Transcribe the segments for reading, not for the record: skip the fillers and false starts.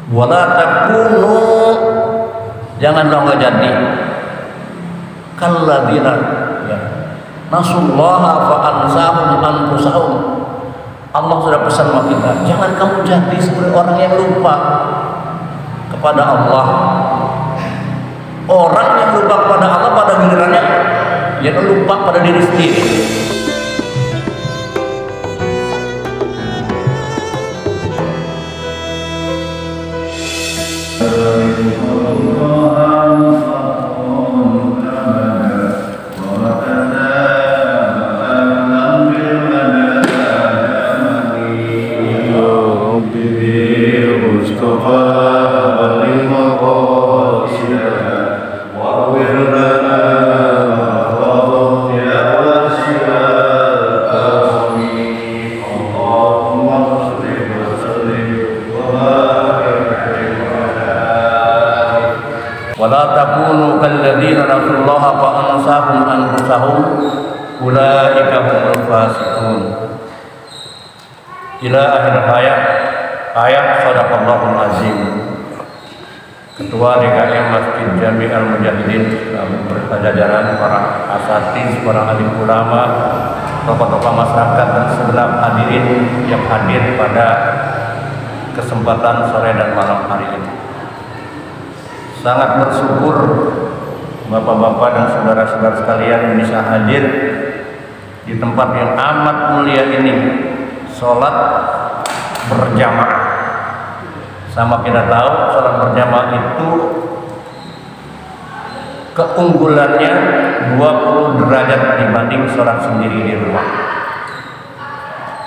Wala takunu, janganlah engkau jadi kalladzina ya nasullaha fa ansahum anfusahum. Allah sudah pesan sama kita, jangan kamu jadi seperti orang yang lupa kepada Allah. Orang yang lupa kepada Allah pada gilirannya dia lupa pada diri sendiri. Wala takunu kalladzina nasullaha fa ansahum anfusahum ulaika humul fasiqun. Ila akhir ayat sadaqallahul azim. Ketua DKM Masjid Jami Al-Mujahidin berjajaran para asatidz, para alim ulama, tokoh-tokoh masyarakat dan segenap hadirin yang hadir pada kesempatan sore dan malam hari ini. Sangat bersyukur bapak-bapak dan saudara-saudara sekalian bisa hadir di tempat yang amat mulia ini, sholat berjamaah. Sama kita tahu sholat berjamaah itu keunggulannya 20 derajat dibanding sholat sendiri di rumah.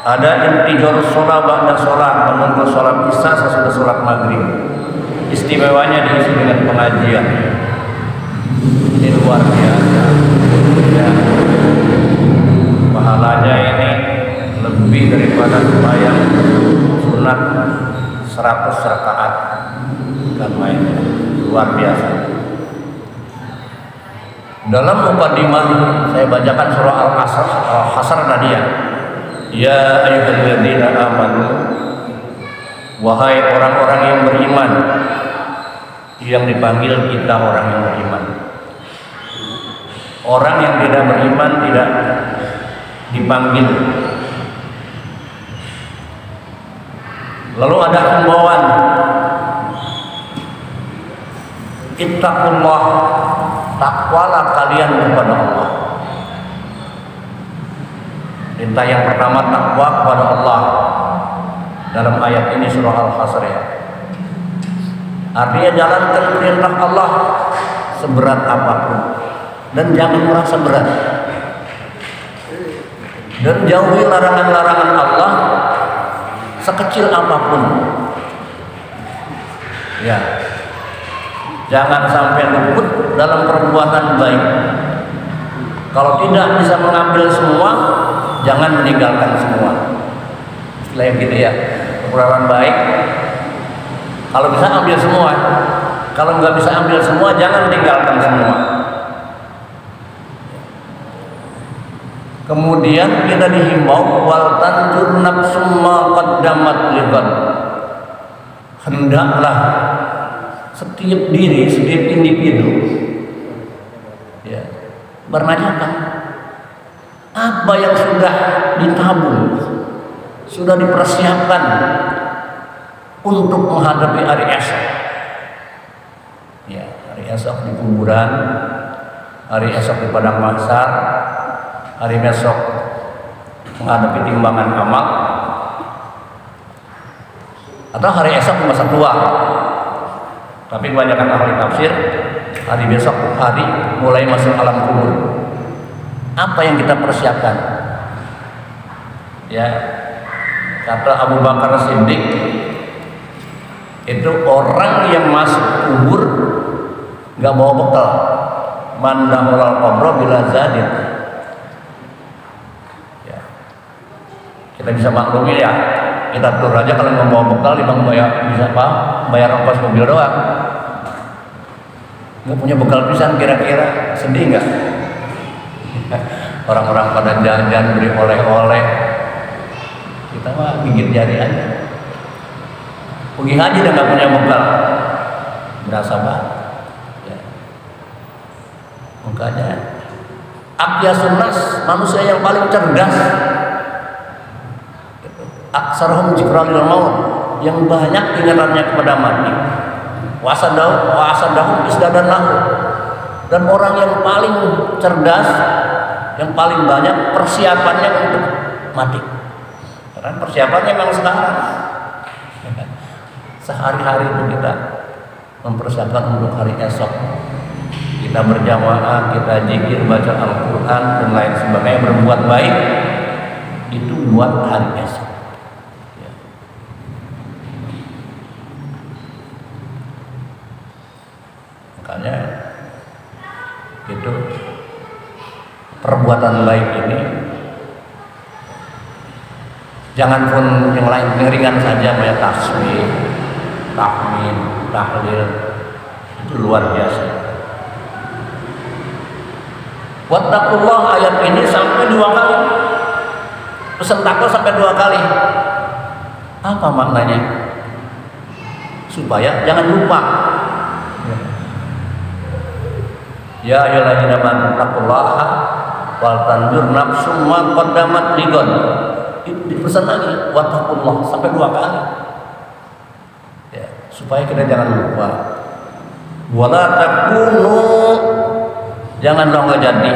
Ada intijor sholat ba'da sholat, menunggu sholat isya sesudah sholat maghrib. Istimewanya diisi dengan pengajian. Ini luar biasa ya. Pahalanya ini lebih daripada sembahyang sunat 100 rakaat, kan main, luar biasa. Dalam mukadimah saya bacakan surah Al-Hasr tadi ya. Ya ayyuhalladzina amanu, wahai orang-orang yang beriman. Yang dipanggil kita orang yang beriman. Orang yang tidak beriman tidak dipanggil. Lalu ada himbauan, ittaqullah, takwalah kalian kepada Allah. Perintah yang pertama takwa kepada Allah dalam ayat ini surah Al-Hasr ya. Artinya jalankan perintah Allah seberat apapun dan jangan merasa berat, dan jauhi larangan-larangan Allah sekecil apapun ya. Jangan sampai luput dalam perbuatan baik. Kalau tidak bisa mengambil semua, jangan meninggalkan semua. Selain gitu ya, perbuatan baik kalau bisa ambil semua, kalau nggak bisa ambil semua jangan tinggalkan semua. Kemudian kita dihimbau wal tanjur nafsum ma qaddamat liqad. Hendaklah setiap diri, setiap individu ya, bernanyakan apa yang sudah ditabung, sudah dipersiapkan untuk menghadapi hari esok. Ya, hari esok di kuburan, hari esok di padang mahsyar, hari esok menghadapi timbangan amal, atau hari esok di masa tua. Tapi kebanyakan ahli tafsir hari besok hari mulai masuk alam kubur. Apa yang kita persiapkan? Ya, kata Abu Bakar Siddiq, itu orang yang masuk kubur nggak bawa bekal. Man dakhalal qabra bila zadin. Ya. Kita bisa maklumi ya. Kita tur aja kalau nggak bawa bekal, dibang bisa apa? Bayar ongkos mobil doang. Nggak punya bekal pisan, kira-kira sedih nggak? Orang-orang pada jalan-jalan beri oleh-oleh, kita mah gigit jari aja. Pergi haji dan nggak punya bekal, berasa banget. Ya. Makanya aqyasun nas, manusia yang paling cerdas, aksarhum zikralil maut, yang banyak ingatannya kepada mati. Wasadahum isdadan lahu, dan orang yang paling cerdas, yang paling banyak persiapannya untuk mati. Karena persiapannya memang sekarang. Sehari-hari itu kita mempersiapkan untuk hari esok. Kita berjamaah, kita zikir, baca Al-Quran dan lain sebagainya, berbuat baik itu buat hari esok. Ya. Makanya itu perbuatan baik ini jangan pun yang lain, yang ringan saja, kayak tasbih, tahmid, tahlil, itu luar biasa. Wattaqullah, ayat ini sampai 2 kali. Pesan takwa sampai 2 kali. Apa maknanya? Supaya jangan lupa. Ya ayyuhalladzina amanu taqullaha wal tanzur nafsum ma qaddamat lighad. Itu dipesan lagi, wattaqullah, sampai 2 kali. Ya, supaya kita jangan lupa. Wala takunu, janganlah nggak jadi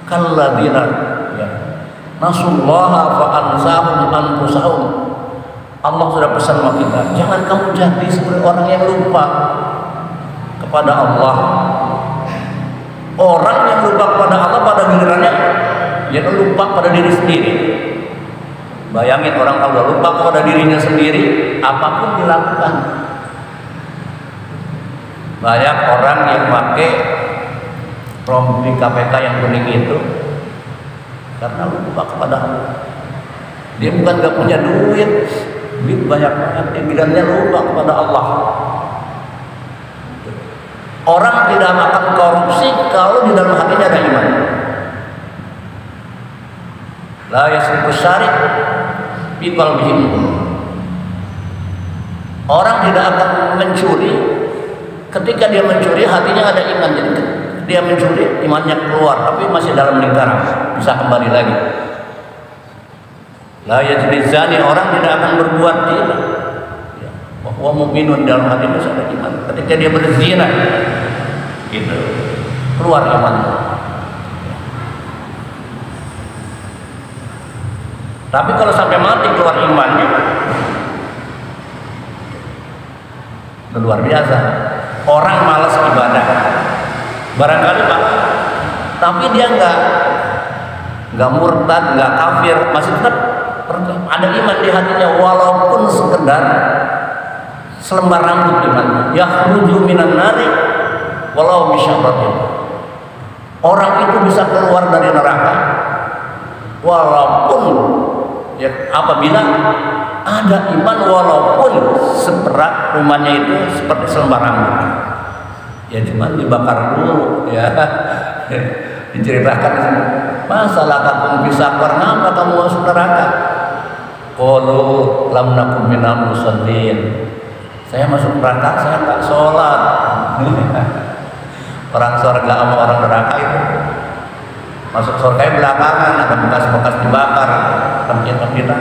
kalladzina ya nasullaha fa ansahum anfusahum. Allah sudah pesan sama kita, jangan kamu jadi seperti orang yang lupa kepada Allah. Orang yang lupa kepada Allah pada gilirannya dia lupa pada diri sendiri. Bayangin orang kalau lupa kepada dirinya sendiri, apapun dilakukan. Banyak orang yang pakai rompi KPK yang kuning itu karena lupa kepada Allah. Dia bukan gak punya duit banyak banget, dia lupa kepada Allah. Orang tidak akan korupsi kalau di dalam hatinya ada iman. La yasriqu syarik fi qalbihi. Orang tidak akan mencuri ketika dia mencuri hatinya ada iman. Jadi dia mencuri, imannya keluar, tapi masih dalam lingkaran, bisa kembali lagi. La yajri zani, orang tidak akan berbuat zina. Wa mu'minun, dalam hati masih ada iman. Ketika dia berzina, gitu, keluar iman. Tapi kalau sampai mati keluar imannya, itu luar biasa. Orang malas ibadah, barangkali Pak, tapi dia nggak murtad, nggak kafir, masih tetap ada iman di hatinya, walaupun sekedar selembar rambut iman. Yakhruju minan nari walau bisyaratin. Orang itu bisa keluar dari neraka walaupun ya apabila ada iman, walaupun seberat rumahnya itu seperti selembar rambut. Ya cuma dibakar dulu ya. Diceritakan masalah kamu bisa kenapa kamu masuk neraka? Qalu lam nakum minal musallin. Saya masuk neraka, saya nggak sholat. Orang surga sama orang neraka itu masuk surga belakangan, ada bekas-bekas dibakar, tempat-tempat.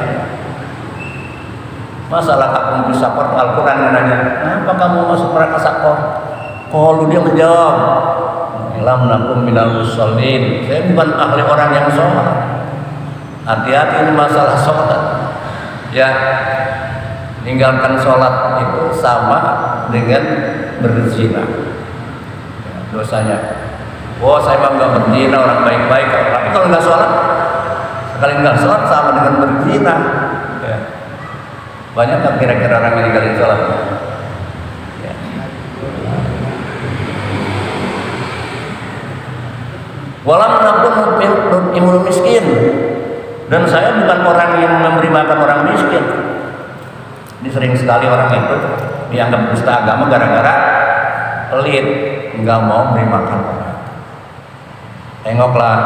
Masalah kamu bisa sakor, Al-Quran nanya, kenapa kamu masuk neraka sakor? Kalau dia menjawab, lam nakum minal musallin. Saya bukan ahli orang yang sholat. Hati-hati ini masalah sholat. Ya, meninggalkan sholat itu sama dengan berzina. Ya, dosanya. Oh, saya mah nggak berzina, orang baik-baik. Tapi kalau nggak sholat, sekali nggak sholat sama dengan berzina. Ya. Banyak kan kira-kira orang yang ninggalin sholat? Ya. Walam nakun imul miskin, dan saya bukan orang yang memberi makan orang miskin. Ini sering sekali orang itu dianggap dusta agama gara-gara pelit, nggak mau beri makan orang. Tengoklah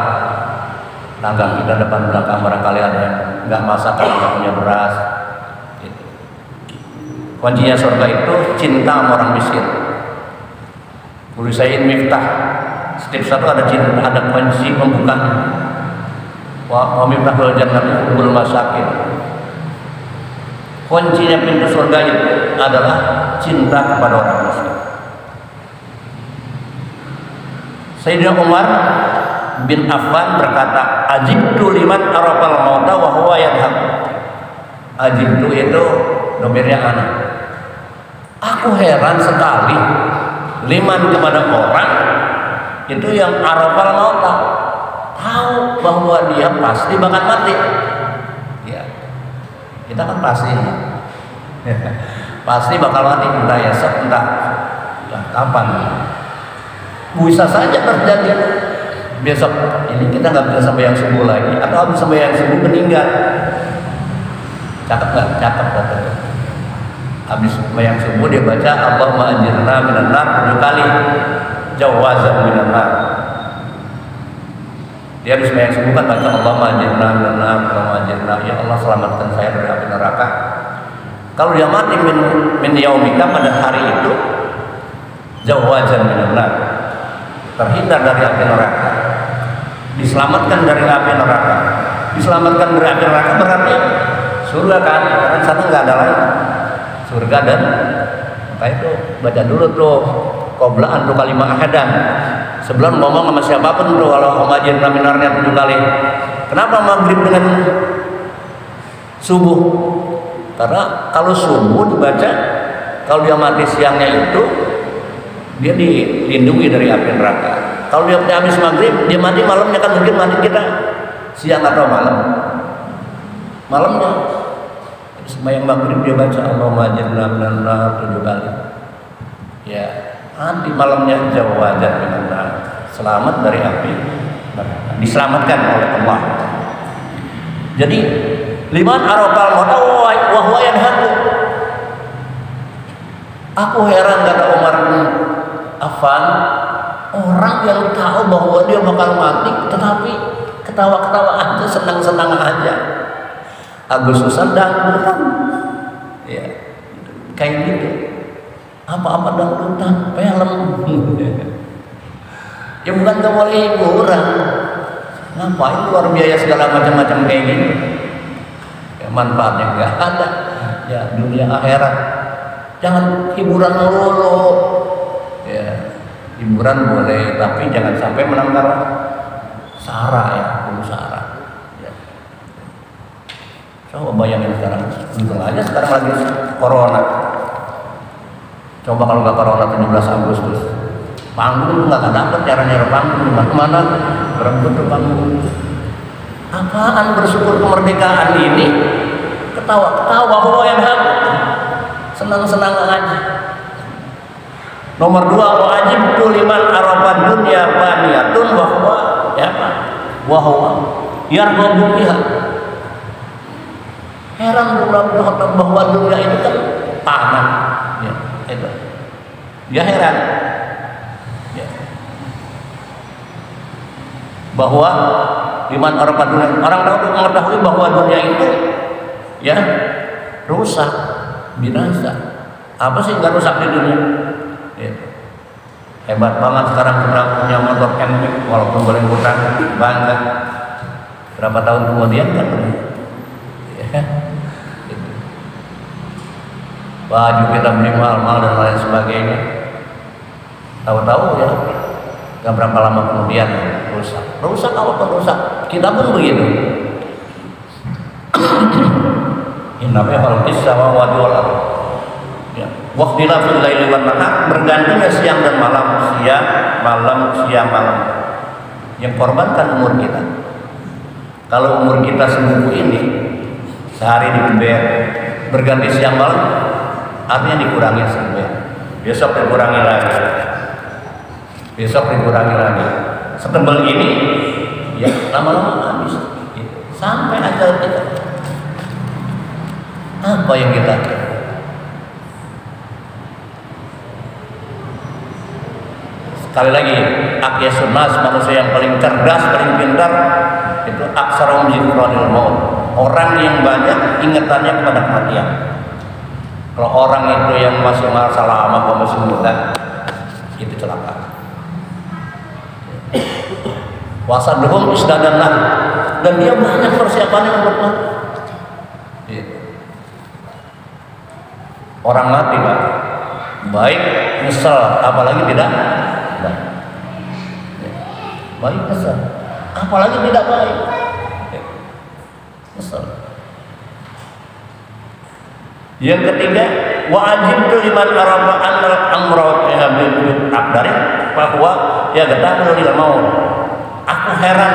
tangga kita depan belakang, barangkali ada yang nggak masak, nggak punya beras. Gitu. Kuncinya surga itu cinta sama orang miskin. Kulisain miftah. Setiap satu ada cinta, ada kunci pembuka. Wa miftahul jannati hubbul masakin. Kuncinya pintu surga itu adalah cinta kepada orang miskin. Sayyidina Umar bin Affan berkata, "Ajibtu liman arafal mauta wa huwa yadhhab." Ajibtu itu domirnya ana. Aku heran sekali liman kepada orang itu yang arafal mauta, tahu bahwa dia pasti bakal mati. Ya, kita kan pasti pasti bakal mati, entah ya entah kapan. Bisa saja terjadi besok ini kita nggak bisa sampai yang subuh lagi, atau habis sampai yang subuh meninggal. Cakep nggak? Cakep katanya. Habis yang subuh dia baca Allahumma ajirna minan nar 7 kali, jawazan minan nar. Dia habis yang subuh kan baca Allahumma ajirna minan nar, Allahumma ajirna, ya Allah selamatkan saya dari api neraka. Kalau dia mati min yaumika pada hari itu, jawazan minan nar, terhindar dari api neraka, diselamatkan dari api neraka. Diselamatkan dari api neraka berarti surga kan, karena satu nggak ada lain, surga. Dan maka itu baca dulu tuh qoblaan tuh kalimat ahadan sebelum ngomong sama siapapun tuh. Kalau majid minarnya 7 kali. Kenapa maghrib dengan subuh? Karena kalau subuh dibaca, kalau dia mati siangnya itu dia dilindungi dari api neraka. Kalau dia habis maghrib, dia mati malamnya, kan mungkin mati kita siang atau malam. Malamnya sembahyang maghrib dia baca Allahumma ajirna minan nar 7 kali. Ya, nanti malamnya jawazan minan nar, selamat dari api neraka, diselamatkan oleh Allah. Jadi liman arafal mauta wa huwa yadhaku. Aku heran kata Umar bin Affan, orang yang tahu bahwa dia bakal mati tetapi ketawa-ketawa aja, senang-senang aja. Agustusan dangdutan, ya kayak gitu. Apa-apa dangdutan, film. Ya bukan gak boleh hiburan. Ngapain keluar biaya segala macam-macam kayak gini? Ya, manfaatnya nggak ada. Ya dunia akhirat. Jangan hiburan melulu. Ya hiburan boleh, tapi jangan sampai melanggar sara ya, sara. Coba bayangin sekarang, untung aja sekarang lagi corona. Coba kalau nggak corona 17 Agustus, panggung nggak akan dapat, cara nyari panggung kemana? Berebut tuh panggung. Apaan bersyukur kemerdekaan ini? Ketawa-ketawa bahwa yang hak, senang-senang aja. Nomor 2, wajib tuliman arafat dunia faniyatun bahwa ya apa? Wahwa yarghabu biha. Heran bahwa dunia itu kan panah, ya, itu. Dia heran, ya. Bahwa iman orang dunia, orang tahu mengetahui bahwa dunia itu, ya, rusak, binasa. Apa sih nggak rusak di dunia? Ya. Hebat banget sekarang kita punya motor camping, walaupun boleh hutang, bangga. Berapa tahun kemudian kan? Ya. Baju kita beli mahal-mahal dan lain sebagainya, tahu-tahu ya nggak berapa lama kemudian rusak apa rusak. Kita pun begitu. Innama khalqis samawati wal ardh, ya, waqtilafil laili wan nahar, bergantinya siang dan malam, siang malam. Yang korbankan umur kita. Kalau umur kita seminggu ini sehari dibeber, berganti siang malam, artinya dikurangi sampai besok dikurangi lagi, setebal ini ya lama-lama habis sampai ajal kita. Apa yang kita sekali lagi, aqyasun nas, manusia yang paling cerdas, paling pintar itu aksarum zikronil maut, orang yang banyak ingatannya kepada kematian. Kalau orang itu yang masih masa lama atau masih muda, itu celaka. Wasaduhum isdadanlah, dan dia banyak persiapannya untuk mati. Orang mati Pak, baik nyesel, apalagi tidak baik. Baik nyesel, apalagi tidak baik. Nyesel. Yang ketiga, wajib liman arafa annal amra bil aqdari bahwa ya getamu lil maut. Aku heran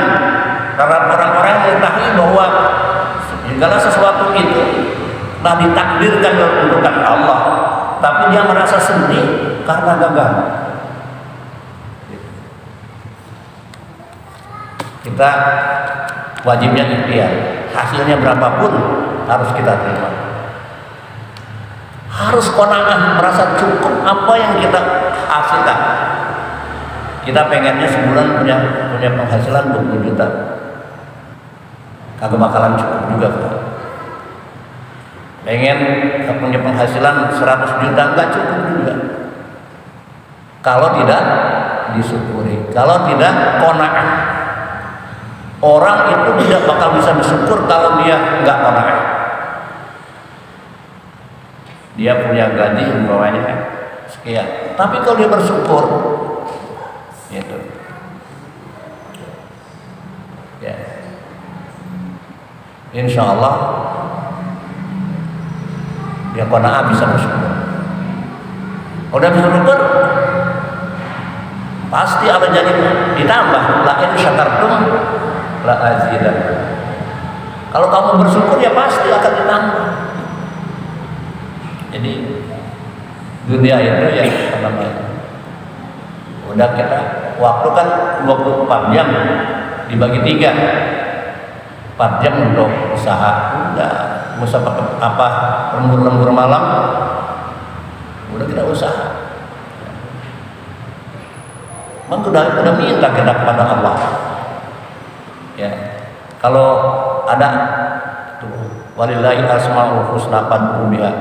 karena orang-orang yang mengetahui bahwa segala sesuatu itu telah ditakdirkan dan ditentukan Allah, tapi dia merasa sedih karena gagal. Kita wajibnya ikhtiar, hasilnya berapapun harus kita terima. Harus qanaah, merasa cukup apa yang kita hasilkan. Kita pengennya sebulan punya penghasilan 20 juta, kagak bakalan cukup juga Pak. Pengen punya penghasilan 100 juta, enggak cukup juga kalau tidak disyukuri, kalau tidak qanaah. Orang itu tidak bakal bisa bersyukur kalau dia enggak qanaah. Dia punya gaji umpamanya sekian, tapi kalau dia bersyukur, itu ya, insya Allah dia qanaah bisa bersyukur. Udah bisa bersyukur, pasti ada jadi ditambah. La in syakartum la azidannakum. Kalau kamu bersyukur ya pasti akan ditambah. Jadi dunia itu ya apa namanya, udah kita waktu kan 24 jam dibagi 3, 4 jam untuk usaha, udah apa lembur malam udah kita usaha. Memang udah minta kita kepada Allah ya. Kalau ada tuh walillahi asmaul husna fad'uhu biha,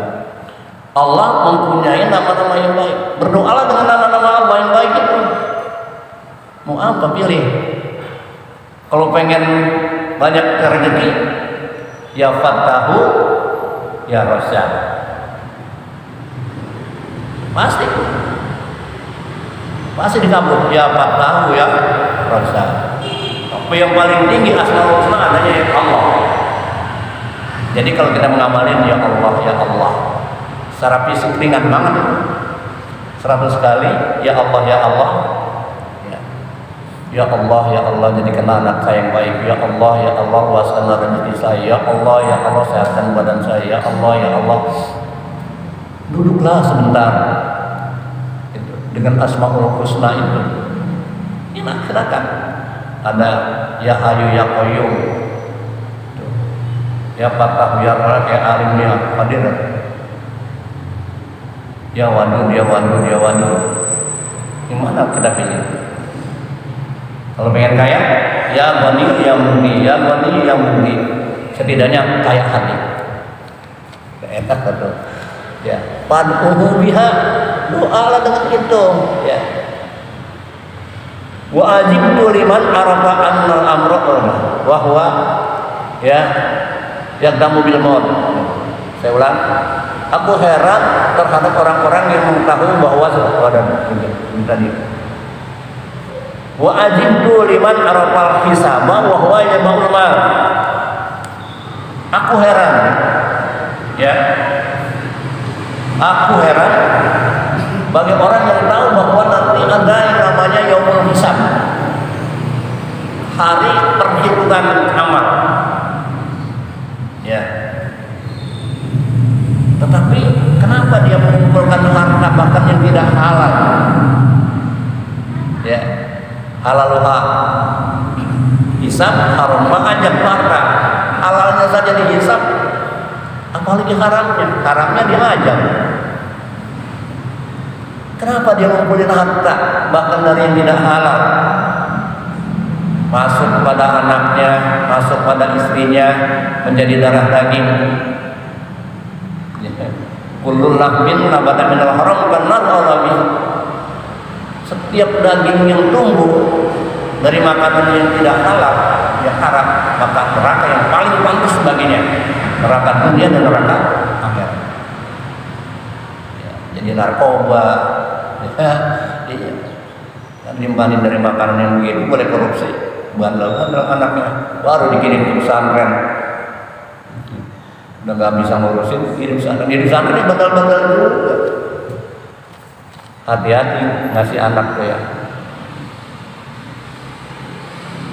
Allah mempunyai nama-nama yang baik. Berdoalah dengan nama-nama Allah yang baik itu. Mau apa pilih? Kalau pengen banyak rezeki, ya Fattahu, ya Rasyad. Pasti dikabul. Ya Fattahu, ya Rasyad. Tapi yang paling tinggi asmaul husna adanya ya Allah. Jadi kalau kita mengamalin ya Allah, ya Allah, secara fisik ringan banget, 100 kali ya Allah, ya Allah, ya Allah, ya Allah, jadikan anak saya yang baik, ya Allah, ya Allah, luaskanlah rezeki saya, ya Allah, ya Allah, sehatkan badan saya, ya Allah, ya Allah. Duduklah sebentar itu, dengan asmaul husna itu. Silakan. Ada ya Hayyu ya Qayyum, ya Fattah, ya Rabb, ya Alim, ya Qadir, ya Wadud, ya Wadud, ya Wadud. Gimana kita pilih? Kalau pengen kaya, ya Ghani, ya Mugni, ya Ghani, ya Mugni. Setidaknya kaya hati. Enak betul. Ya, fad'uhu biha, doalah dengan itu. Ya. Wa ajibtu liman arafa annal amra wa huwa ya yaqdamu bil maut. Saya ulang. Aku heran terhadap orang-orang yang mengetahui bahwa ada tadi. Wa ajibtu liman arafal hisaba wa huwa yamul mal. Aku heran. Ya. Aku heran bagi orang yang tahu bahwa nanti ada yang namanya yaumul hisab. Hari perhitungan amal. Ya. Tetapi kenapa dia mengumpulkan harta bahkan yang tidak halal? Ya, halaluha hisab haram, mengajak harta halalnya saja dihisab, apalagi haramnya diajak. Kenapa dia ngumpulin harta bahkan dari yang tidak halal? Masuk kepada anaknya, masuk pada istrinya, menjadi darah daging. Kullu lahmin nabata minal haram kanar alami. Setiap daging yang tumbuh dari makanan yang tidak halal, ya haram, maka neraka yang paling pantas baginya, neraka dunia dan neraka akhirat. Ya, jadi narkoba, ya, iya. Kan limpahin dari makanan yang begitu boleh korupsi, bandel-bandel anaknya, baru dikirim ke pesantren. Udah nggak bisa ngurusin, kirim pesantren, di pesantren ini bandel-bandel juga. Hati-hati ngasih anak tuh ya.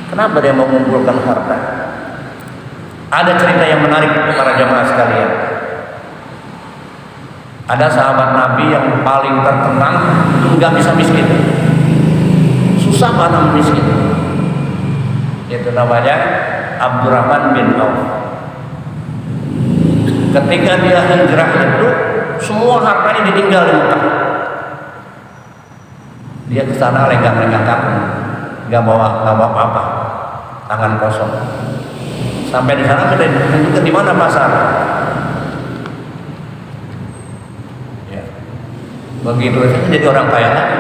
Kenapa dia mengumpulkan harta? Ada cerita yang menarik para jamaah sekalian. Ada sahabat Nabi yang paling terkenal, nggak bisa miskin, susah banget miskin. Itu namanya Abdurrahman bin Auf. Ketika dia hijrah itu, semua hartanya ditinggal di Mekah. Dia ke sana lenggang-lenggang kaki, nggak bawa apa-apa, tangan kosong. Sampai di sana kita tunjukkan di mana pasar. Ya. Begitu saja jadi orang kaya lagi,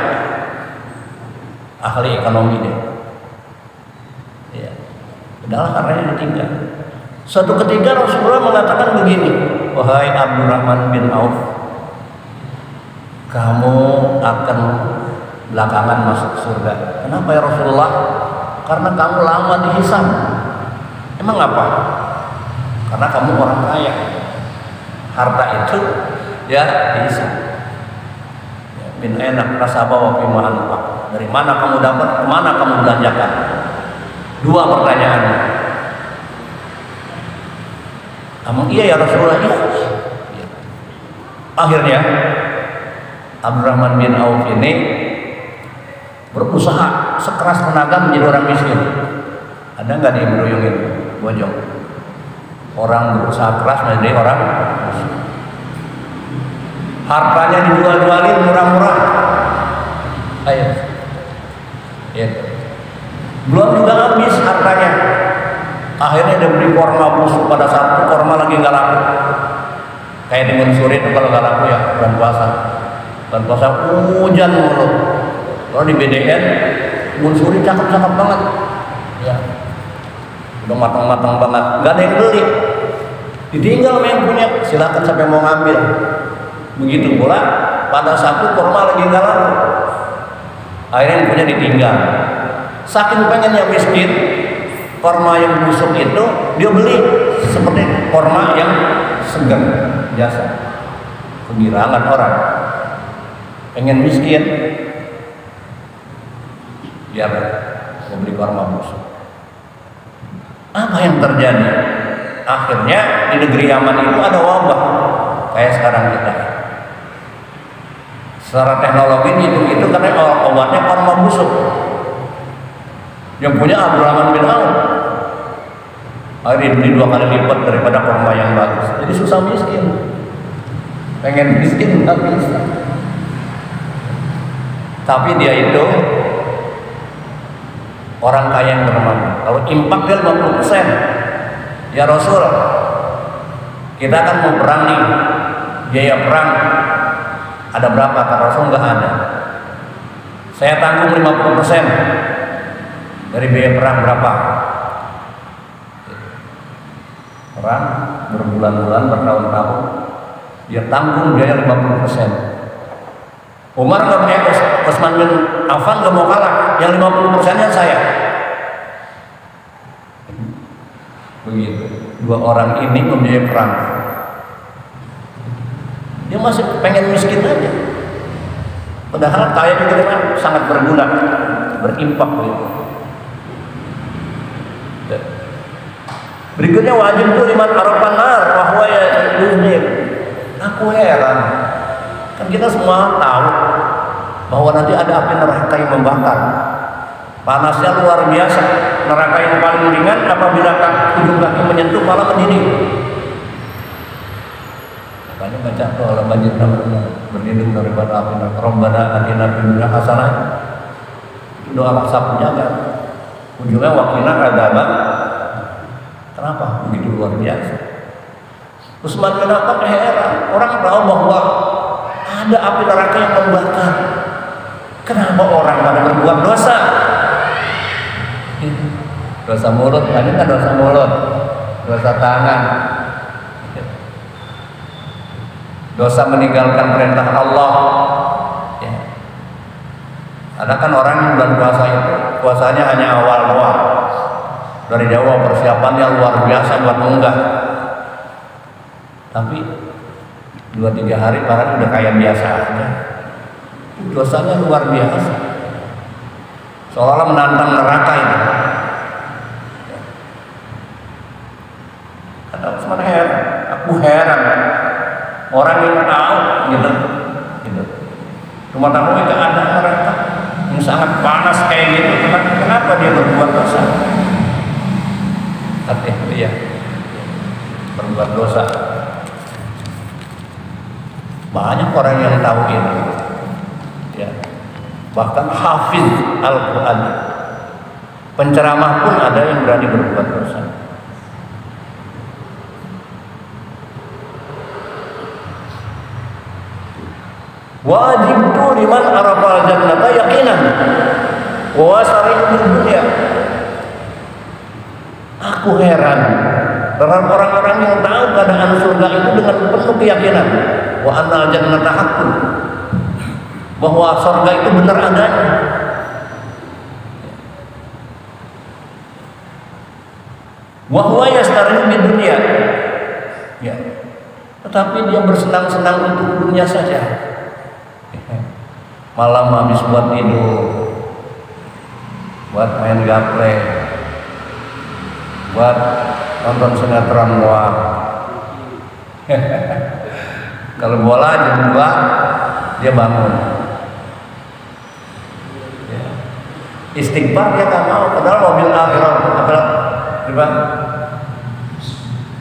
ahli ekonomi dia. Ya. Padahal hartanya ditinggal. Suatu ketika Rasulullah mengatakan begini, wahai Abdurrahman bin Auf, kamu akan belakangan masuk surga. Kenapa ya Rasulullah? Karena kamu lama dihisab. Emang apa? Karena kamu orang kaya. Harta itu ya dihisab. Ya, min enak nasaba wa fi ma'anfa. Dari mana kamu dapat, kemana kamu belanjakan? Dua pertanyaan. Emang iya ya Rasulullah? Iya. Akhirnya Abdurrahman bin Auf ini berusaha sekeras tenaga menjadi orang miskin. Ada nggak nih meruyungin bojong? Orang berusaha keras menjadi orang miskin. Hartanya dijual-jualin murah-murah. Ayo, ya. Belum juga habis hartanya. Akhirnya dia beli korma busuk pada saat itu korma lagi nggak laku. Kayak di Mansuri itu kalau nggak laku ya bulan puasa. Bulan puasa hujan mulu. Kalau di BDN, Mansuri cakep-cakep banget, ya, udah matang-matang banget, nggak ada yang beli, ditinggal sama yang punya, silakan sampai mau ngambil. Begitu pula pada satu korma lagi nggak laku, akhirnya yang punya ditinggal. Saking pengennya miskin, korma yang busuk itu dia beli seperti korma yang segar, biasa. Kegirangan orang, pengen miskin. Biar membeli korma busuk. Apa yang terjadi? Akhirnya di negeri Yaman itu ada wabah kayak sekarang kita. Secara teknologi itu karena obatnya korma busuk. Yang punya Abdurrahman bin Auf. Akhirnya beli 2 kali lipat daripada korma yang bagus. Jadi susah miskin. Pengen miskin nggak bisa. Tapi dia itu orang kaya yang dermawan. Kalau impak dia 50%. Ya Rasul, kita akan mau perang nih. Biaya perang ada berapa? Kata Rasul nggak ada. Saya tanggung 50% dari biaya perang berapa? Perang berbulan-bulan, bertahun-tahun. Dia tanggung biaya 50%. Umar nggak punya, Utsman bin Affan nggak mau kalah, yang 50%-nya saya. Begitu. 2 orang ini membiayai perang. Dia masih pengen miskin aja. Padahal kaya juga memang sangat berguna, berimpak begitu. Berikutnya wajib tuh liman arafan nar bahwa ya dunia. Aku heran. Kan kita semua tahu bahwa nanti ada api neraka yang membakar. Panasnya luar biasa. Neraka yang paling ringan apabila ujung kaki menyentuh malah mendidih. Makanya baca kalau banjir berlindung daripada api neraka. Rabbana atina fid dunya hasanah. Itu doa sapu jagat. Ujungnya waqina adzaban. Kenapa? Begitu luar biasa. Utsman bin Affan heran, orang tahu bahwa ada api neraka yang membakar. Kenapa orang pada berbuat dosa? Dosa mulut, banyak kan dosa mulut, dosa tangan, dosa meninggalkan perintah Allah. Ya. Ada kan orang yang bulan puasa itu, puasanya hanya awal doang. Dari jauh persiapannya luar biasa buat munggah. Tapi 2-3 hari barang udah kayak biasa aja. Dosanya luar biasa. Seolah-olah menantang neraka itu. Kata Utsman heran, aku heran. Orang yang tahu gitu. Cuma tahu itu ada neraka yang sangat panas kayak gitu. Kenapa dia berbuat dosa? Artinya dia berbuat dosa. Banyak orang yang tahu ini, ya. Bahkan hafiz Al-Quran, penceramah pun ada yang berani berbuat dosa. Wajib tu liman arafal jannata yaqinan wa sari'u dunya. Aku heran terhadap orang-orang yang tahu keadaan surga itu dengan penuh keyakinan, wa anna jannata haqqun, bahwa surga itu benar adanya. Wa huwa yastarihu di dunia, ya. Tetapi dia bersenang-senang untuk dunia saja. Malam habis buat tidur, buat main gaple, buat nonton sinetron doang. Kalau bola jam 2 dia bangun. Ya. Istighfar dia nggak mau, padahal mobil akhirat,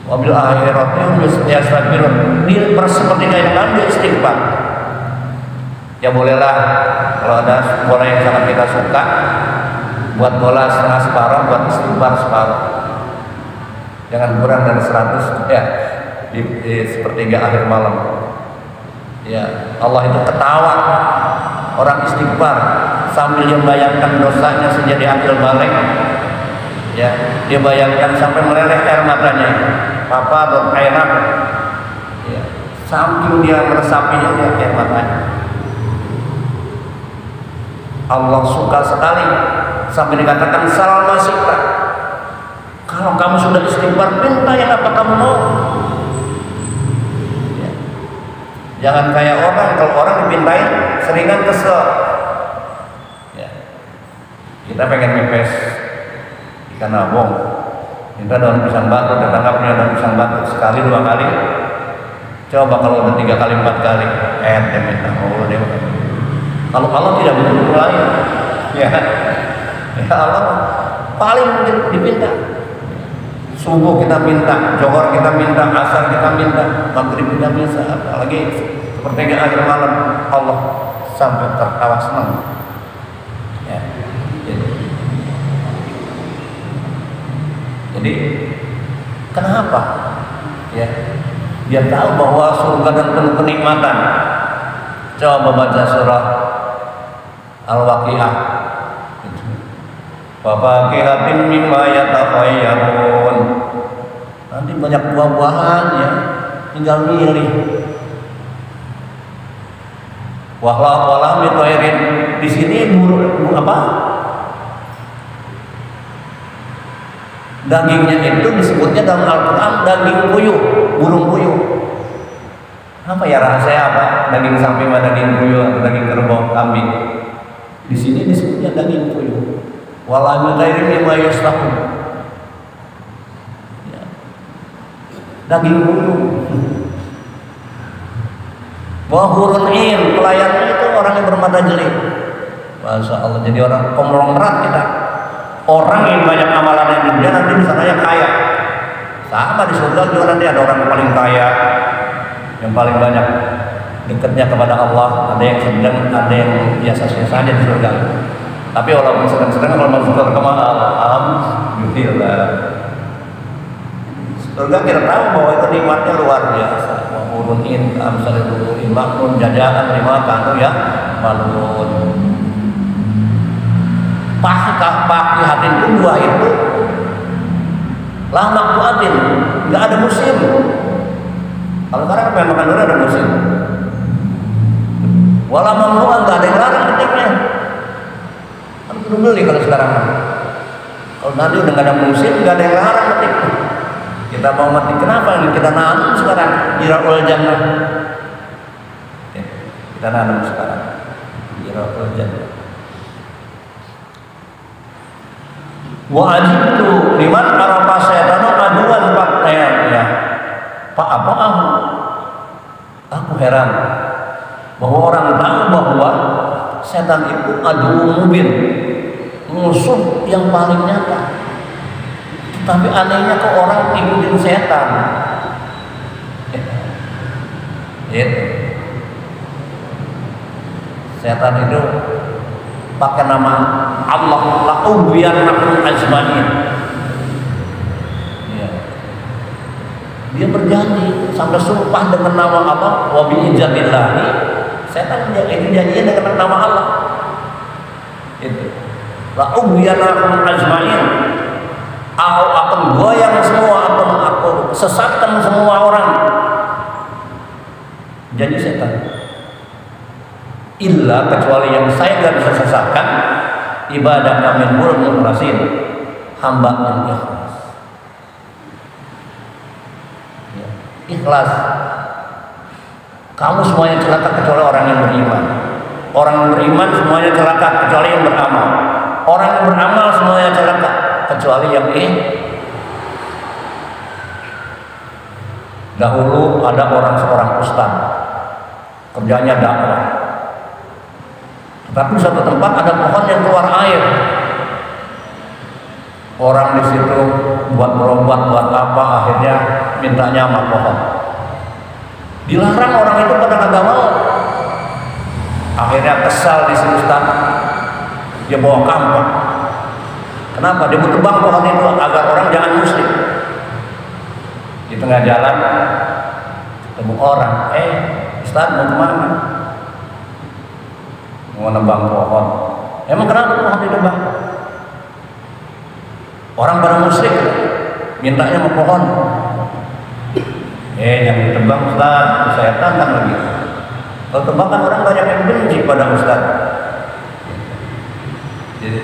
mobil akhiratnya biasanya dia sepertiga dia istighfar. Ya bolehlah kalau ada bola yang sangat kita suka, buat bola setengah separuh, buat istighfar separuh. Jangan kurang dari 100 ya di sepertiga akhir malam. Ya, Allah itu ketawa orang istighfar sambil dia bayangkan dosanya sejak diambil balik. Ya, dia bayangkan sampai meleleh air matanya. Papa berenak. Ya, saking dia meresapinya dia air matanya. Allah suka sekali sampai dikatakan salam masyikta. Kalau kamu sudah istighfar, minta yang apa kamu mau. Ya. Jangan kayak orang, kalau orang dipintain seringan kesel. Ya. Kita pengen mepes ikan abong, minta daun pisang batu, tetangga punya daun pisang batu sekali 2 kali. Coba kalau udah 3 kali 4 kali, minta mau deh. Kalau Allah tidak butuh lain, ya Allah paling dipinta. Subuh kita minta, Johor kita minta, asar kita minta, maghrib kita minta, apalagi sepertiga akhir malam Allah sampai tertawa senang. Ya, jadi kenapa? Ya, dia tahu bahwa surga dan penuh kenikmatan. Coba baca surah Al-Waqiah. Fafakihatin mimma yatakhayyarun. Nanti banyak buah-buahan ya, tinggal milih. Wahla mitoirin. Di sini apa? Dagingnya itu disebutnya dalam Al-Quran daging puyuh, burung puyuh. Apa ya rahasia apa? Daging sapi sama daging puyuh atau daging kerbau, kambing. Di sini disebutnya daging puyuh. Wala mutairin lima yastahun. Ya. Daging puyuh. Wahurun in, pelayannya itu orang yang bermata jeli. Masya Allah, jadi orang konglomerat kita. Orang yang banyak amalan yang dunia nanti di sana yang kaya. Sama di surga juga nanti ada orang yang paling kaya, yang paling banyak dekatnya kepada Allah. Ada yang sedang, ada yang biasa-biasa saja di surga. Tapi walaupun sedang-sedang kalau masuk surga mahal, alhamdulillah. Surga kita tahu bahwa itu nikmatnya luar biasa. Wa urunin amsalul lu'lu'i maknun jazaan lima kanu ya malun. Pagi hati kedua itu lama kuatin, nggak ada musim. Kalau sekarang memang makan dulu ada musim. Walau mamnuan nggak ada yang larang ketiknya. Kan perlu beli kalau sekarang. Kalau nanti udah nggak ada musim, nggak ada yang larang ketik. Kita mau mati kenapa? Kita nanam sekarang Iraul Jannah. Kita nanam sekarang Iraul Jannah. Wa ajibtu liman arafa syaitanu aduan ya. Pak apa aku heran bahwa orang tahu bahwa setan itu adu mubin, musuh yang paling nyata. Tapi anehnya kok orang ikutin setan. Setan itu pakai nama Allah, la'ubiyannahum ajmain. Dia berjanji sampai sumpah dengan nama Allah, wa bi'izzatillahi. Setan itu janjinya dengan nama Allah. Itu. La'ubiyannahum ajmain. Aku akan goyang semua, aku sesatkan semua orang. Jadi setan. Illa kecuali yang saya nggak bisa sesatkan, ibadah kami mukhlasin, hamba yang ikhlas. Ya, ikhlas. Kamu semuanya celaka kecuali orang yang beriman. Orang yang beriman semuanya celaka kecuali yang beramal. Orang yang beramal semuanya celaka kecuali yang dahulu ada seorang ustaz kerjanya dakwah, tapi satu tempat ada pohon yang keluar air. Orang di situ buat berobat buat apa, akhirnya mintanya sama pohon. Dilarang, orang itu pada kagak mau. Akhirnya kesal di sini ustaz, dia bawa kampak. Kenapa? Dia tebang pohon itu agar orang jangan musyrik. Di tengah jalan ketemu orang, Ustaz mau kemana? Mau nebang pohon. Emang kenapa pohon ditebang? Orang pada musyrik, mintanya mau pohon. Yang ditebang Ustaz, saya tantang lagi. Kalau tebang kan orang banyak yang benci pada Ustaz.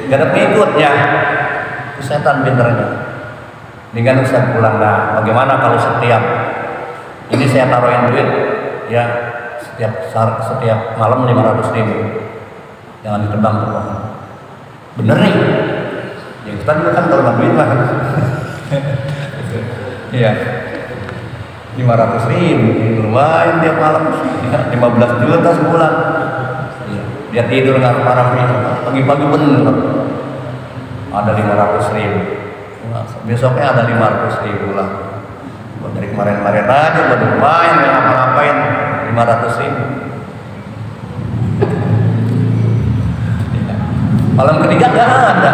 Gak ada pengikutnya. Setan pinternya. Ini kan Ustaz pulang, nah bagaimana kalau setiap ini saya taruhin duit ya, setiap malam 500.000, jangan ditebang tuh pohon. Bener nih ya, Ustaz juga kan kalau duit lah. Iya, 500.000 lumayan tiap malam, 15 juta sebulan. Dia tidur nggak parah, pagi-pagi bener ada 500.000. Besoknya ada 500.000 lah. Dari kemarin-kemarin aja baru lumayan, nggak ngapa-ngapain 500.000. Malam ketiga nggak ada,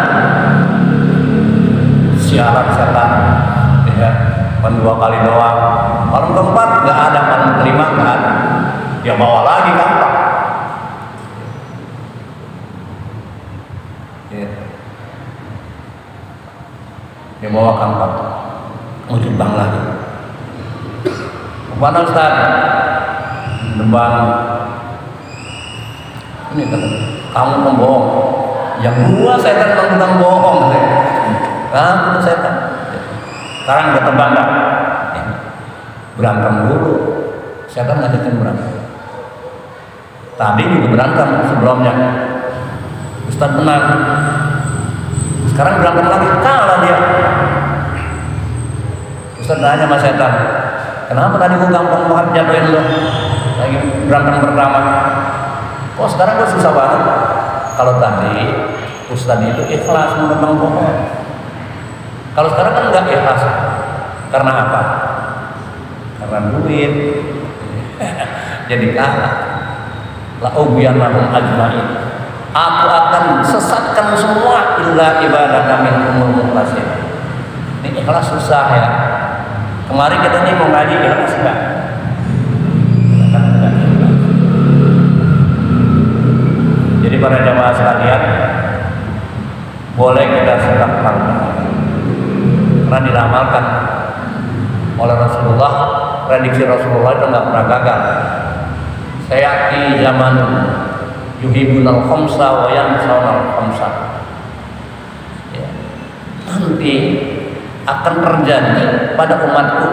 siaran setan, ya, 2 kali doang. Malam keempat nggak ada, malam kelima nggak ada. Dia bawa lagi kampak. Dia bawa kampak, mau terbang lagi. Kemana Ustaz? Terbang. Ini kan kamu pembohong. Yang gua setan tentang bohong. Itu setan. Sekarang udah terbang kan? Berantem dulu. Setan ngajakin berantem. Tadi juga berantem sebelumnya. Ustaz menang. Sekarang berantem lagi, kalah dia. Ustaz nanya sama setan, kenapa tadi gua gampang banget jatuhin lo? Lagi berantem pertama. Kok sekarang gua susah banget? Kalau tadi Ustaz itu ikhlas menebang pohon. Kalau sekarang kan enggak ikhlas. Karena apa? Karena duit. Jadi kalah. La'ubiyannahum ajmain. Aku akan sesatkan semua illa ibadah kami umul mukhlasin. Ini ikhlas susah ya. Kemarin kita nih mau ngaji ikhlas enggak? Jadi para jamaah sekalian, boleh kita sedekah harta karena diramalkan oleh Rasulullah. Prediksi Rasulullah itu nggak pernah gagal. Sayati zaman yuhibunal khamsa wa yansawna khamsa. Ya. Nanti akan terjadi pada umatku.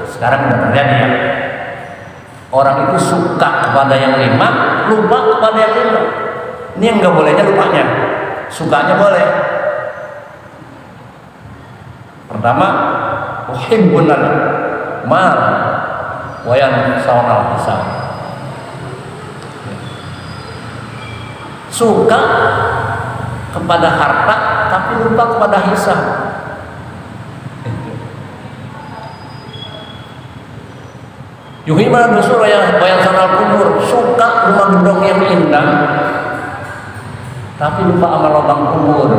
Sekarang sudah terjadi ya. Orang itu suka kepada yang 5, lupa kepada yang 5. Ini yang nggak bolehnya lupanya, sukanya boleh. Pertama, uhibbunal mal wa yansawna hisab. Suka kepada harta tapi lupa kepada hisab. Yuhibul dusur yang sanal kubur, suka rumah gedung yang indah tapi lupa amal lubang kubur.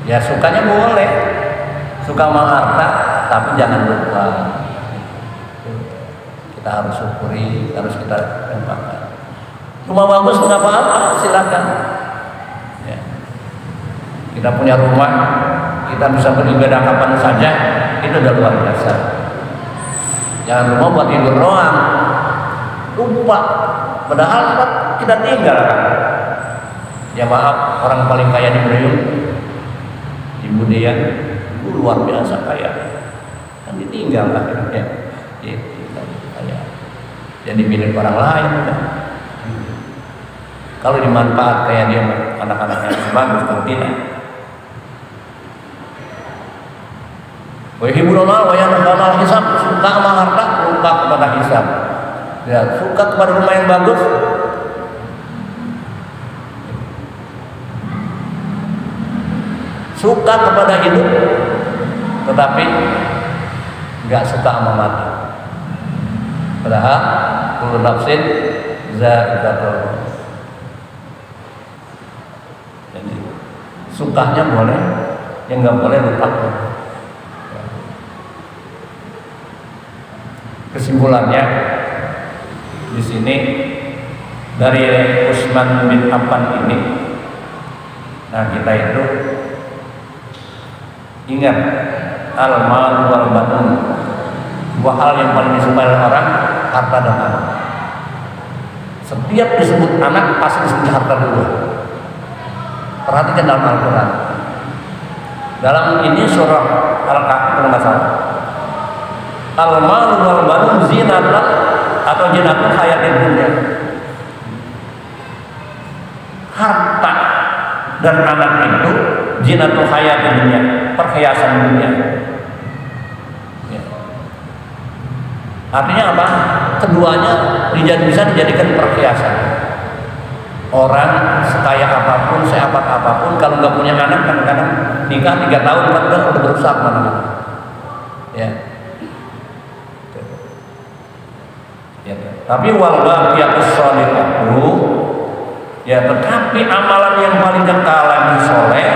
Ya sukanya boleh, suka sama harta tapi jangan lupa. Kita harus syukuri, harus kita tempatkan. Rumah bagus nggak apa-apa, silakan. Ya. Kita punya rumah, kita bisa beribadah kapan saja, itu udah luar biasa. Jangan rumah buat tidur doang, lupa. Padahal kita tinggal kan. Ya maaf, orang paling kaya di Merium, Ibu Dian, itu luar biasa kaya. Kan ditinggal kan, ya. Kaya. Jadi milik orang lain kan. Kalau dimanfaat kayak dia anak-anaknya bagus, kalau tidak. Wa yuhibbul mal wa yansawna hisab, suka sama harta, lupa kepada hisab. Ya, suka kepada rumah yang bagus, suka kepada hidup, tetapi nggak suka sama mati. Padahal kullu nafsin za'iqatul maut. Jadi sukanya boleh, yang nggak boleh lupa. Kesimpulannya di sini dari Utsman bin Affan ini, nah kita itu ingat al-mal wal banun, dua hal yang paling disukai oleh orang, harta dan anak. Setiap disebut anak pasti disebut harta dulu. Perhatikan dalam Al-Quran. Dalam ini surah Al-Kahfi kalau nggak salah. Al-mal wal banun zinatan atau zinatul hayatid dunya. Harta dan anak itu zinatul hayatid dunya, perhiasan dunia. Ya. Artinya apa? Keduanya bisa dijadikan perhiasan. Orang sekaya apapun, sehebat apapun, kalau nggak punya anak, kadang-kadang nikah 3 tahun, 4 tahun udah berusak mana. Ya. Ya, tapi wal baqiyatus sholihatu, ya tetapi amalan yang paling kekal lagi soleh,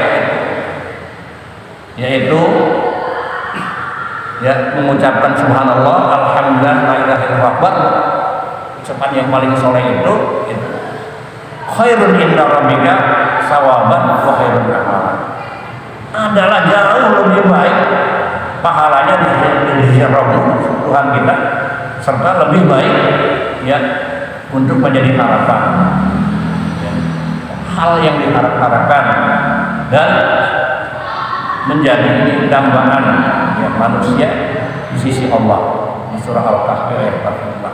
yaitu ya mengucapkan subhanallah, alhamdulillah, la ilaha illallah, ucapan yang paling soleh itu khairun inda rabbika sawaban wa khairun amalan, adalah jauh lebih baik pahalanya di sisi Tuhan kita, serta lebih baik ya untuk menjadi harapan ya, hal yang diharap-harapkan dan menjadi dambaan ya, manusia di sisi Allah di surah Al-Kahfi ayat 45.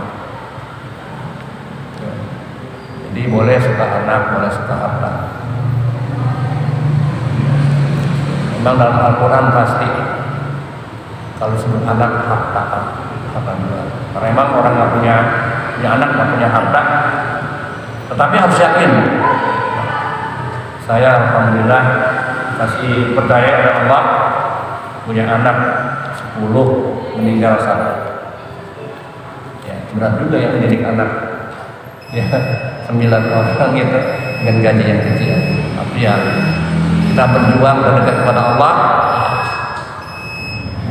Jadi boleh suka anak, boleh suka harta. Memang dalam Al-Quran pasti kalau sebut anak harta. Karena memang orang nggak punya anak, nggak punya harta, tetapi harus yakin. Saya alhamdulillah masih percaya kepada Allah, punya anak 10, meninggal 1. Ya berat juga ya mendidik anak. Ya 9 orang gitu dengan gaji yang kecil. Tapi ya kita berjuang dan dekat kepada Allah.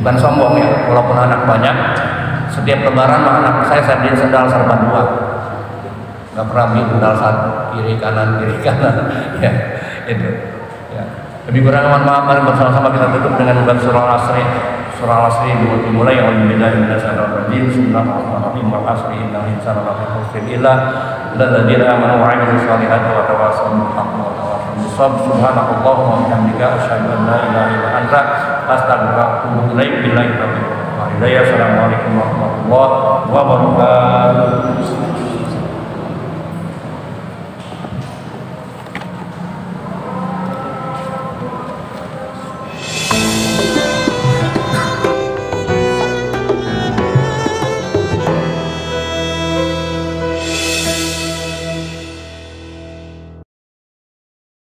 bukan sombong ya, walaupun anak banyak. Setiap lebaran anak saya beliin sendal serba dua, nggak pernah beli sendal satu, kiri kanan ya itu ya. Lebih kurang mohon maaf, mari bersama-sama kita tutup dengan membaca surah Al-Asr. Surah Al-Asr dimulai oleh Bismillahirrahmanirrahim. Bismillahirrahmanirrahim. Wal 'asri innal insana lafi khusr illa alladziina aamanu wa 'amilus shalihati wa tawassaw bil haqqi wa tawassaw bis sabr. Subhanakallahumma wa bihamdika asyhadu an la ilaha illa anta astaghfiruka wa atubu ilaik. Billahi taufiq wal hidayah. Assalamualaikum warahmatullahi wabarakatuh.